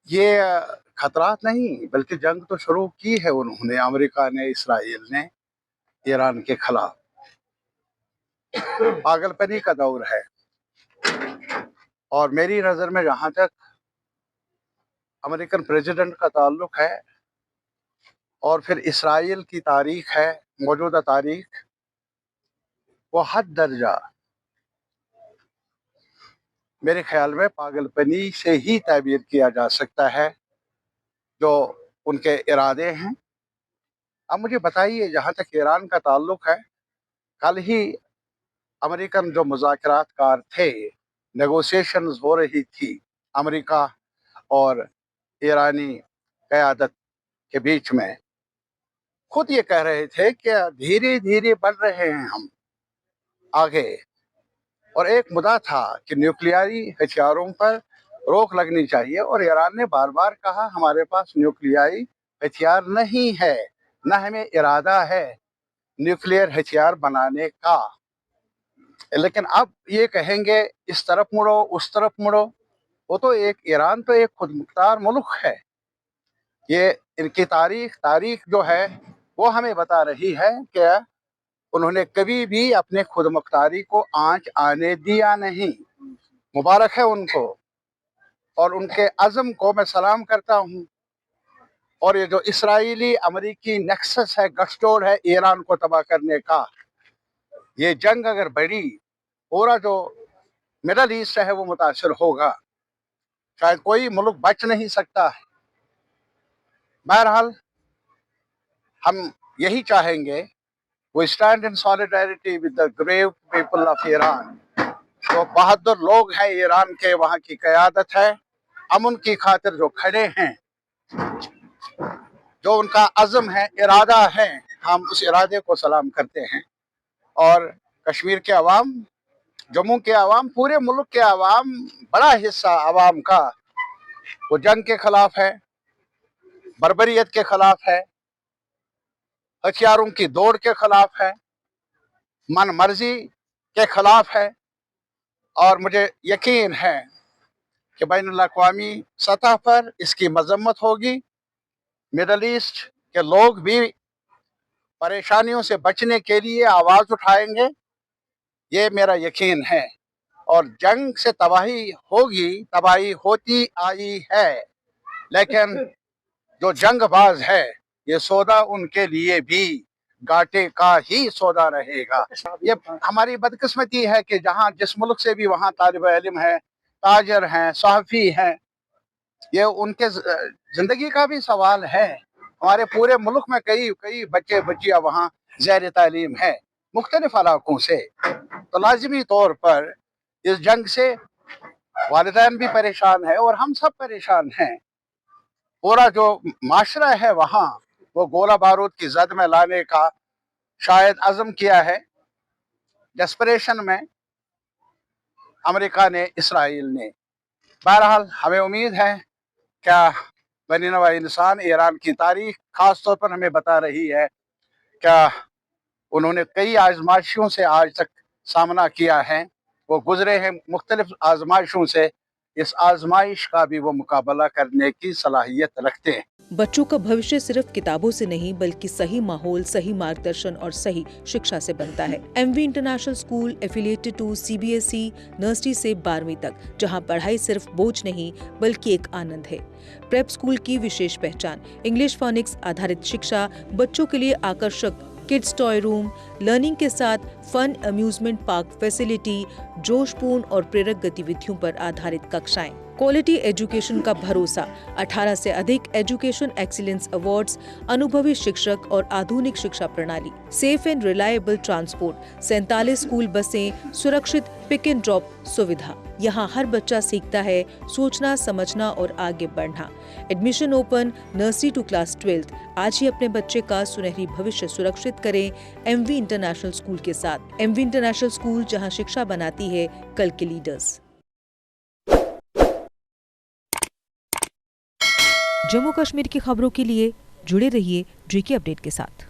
ये खतरात नहीं बल्कि जंग तो शुरू की है उन्होंने, अमेरिका ने, इसराइल ने ईरान के खिलाफ। पागलपनी का दौर है। और मेरी नज़र में जहाँ तक अमेरिकन प्रेसिडेंट का ताल्लुक है और फिर इसराइल की तारीख है, मौजूदा तारीख, वो हद दर्जा मेरे ख्याल में पागलपनी से ही ताबीर किया जा सकता है जो उनके इरादे हैं। अब मुझे बताइए, जहाँ तक ईरान का ताल्लुक है, कल ही अमेरिकन जो मुज़ाकरातकार थे, नेगोशिएशंस हो रही थी अमेरिका और ईरानी क़यादत के बीच में, खुद ये कह रहे थे कि धीरे धीरे बढ़ रहे हैं हम आगे। और एक मुद्दा था कि न्यूक्लियरी हथियारों पर रोक लगनी चाहिए, और ईरान ने बार बार कहा हमारे पास न्यूक्लियरी हथियार नहीं है, न हमें इरादा है न्यूक्लियर हथियार बनाने का। लेकिन अब ये कहेंगे इस तरफ मुड़ो, उस तरफ मुड़ो। वो तो एक, ईरान तो एक खुद मुख्तार मुल्क है। ये इनकी तारीख जो है वो हमें बता रही है कि उन्होंने कभी भी अपने खुद मुख्तारी को आंच आने दिया नहीं। मुबारक है उनको, और उनके अज़म को मैं सलाम करता हूँ। और ये जो इसराइली अमरीकी नेक्सस है, गठजोड़ है ईरान को तबाह करने का, ये जंग अगर बढ़ी, पूरा जो मिडल ईस्ट है वो मुतासर होगा। शायद कोई मुल्क बच नहीं सकता है। बहरहाल हम यही चाहेंगे, we stand in solidarity with the brave people of Iran। जो बहादुर लोग हैं ईरान के, वहाँ की क़यादत है, अमन की खातिर जो खड़े हैं, जो उनका अज़म है, इरादा है, हम उस इरादे को सलाम करते हैं। और कश्मीर के अवाम, जम्मू के अवाम, पूरे मुल्क के अवाम, बड़ा हिस्सा अवाम का वो जंग के खिलाफ है, बर्बरियत के खिलाफ है, हथियारों की दौड़ के खिलाफ है, मन मर्जी के खिलाफ है। और मुझे यकीन है कि बैनुल अक़वामी सतह पर इसकी मजम्मत होगी। मिडल ईस्ट के लोग भी परेशानियों से बचने के लिए आवाज़ उठाएंगे, ये मेरा यकीन है। और जंग से तबाही होगी, तबाही होती आई है, लेकिन जो जंगबाज है, ये सौदा उनके लिए भी घाटे का ही सौदा रहेगा। ये हमारी बदकिस्मती है कि जहाँ जिस मुल्क से भी वहाँ तालिब इल्म है, ताजर हैं, सहाफ़ी हैं, ये उनके जिंदगी का भी सवाल है। हमारे पूरे मुल्क में कई बच्चे बच्चियाँ वहाँ ज़ैर तालीम है, मुख्तलिफ इलाकों से। तो लाजिमी तौर पर इस जंग से वालिदैन भी परेशान है और हम सब परेशान हैं। पूरा जो माशरा है वहाँ, वो गोला बारूद की जद में लाने का शायद अज़म किया है, डेस्परेशन में, अमेरिका ने, इसराइल ने। बहरहाल हमें उम्मीद है, क्या बनी नवा इंसान ईरान की तारीख खास तौर पर हमें बता रही है, क्या उन्होंने कई आजमाइशों से आज तक सामना किया है, वो गुजरे हैं मुख्तलिफ आजमाइशों से, इस आजमाइश का भी वो मुकाबला करने की सलाहियत रखते हैं। बच्चों का भविष्य सिर्फ किताबों से नहीं बल्कि सही माहौल, सही मार्गदर्शन और सही शिक्षा से बनता है। MV international school affiliated to CBSE nursery से 12वीं तक, जहां पढ़ाई सिर्फ बोझ नहीं बल्कि एक आनंद है। प्रेप स्कूल की विशेष पहचान, इंग्लिश फोनिक्स आधारित शिक्षा, बच्चों के लिए आकर्षक किड्स टॉय रूम, लर्निंग के साथ फन अम्यूजमेंट पार्क फैसिलिटी, जोशपूर्ण और प्रेरक गतिविधियों पर आधारित कक्षाएं, क्वालिटी एजुकेशन का भरोसा, 18 से अधिक एजुकेशन एक्सीलेंस अवार्ड्स, अनुभवी शिक्षक और आधुनिक शिक्षा प्रणाली, safe and reliable transport, 47 school बसें, सुरक्षित पिक एंड ड्रॉप सुविधा। यहाँ हर बच्चा सीखता है सोचना, समझना और आगे बढ़ना। Admission open nursery to class 12। आज ही अपने बच्चे का सुनहरी भविष्य सुरक्षित करें एमवी इंटरनेशनल स्कूल के साथ। एमवी इंटरनेशनल स्कूल, जहाँ शिक्षा बनाती है कल के लीडर्स। जम्मू कश्मीर की खबरों के लिए जुड़े रहिए जीके अपडेट के साथ।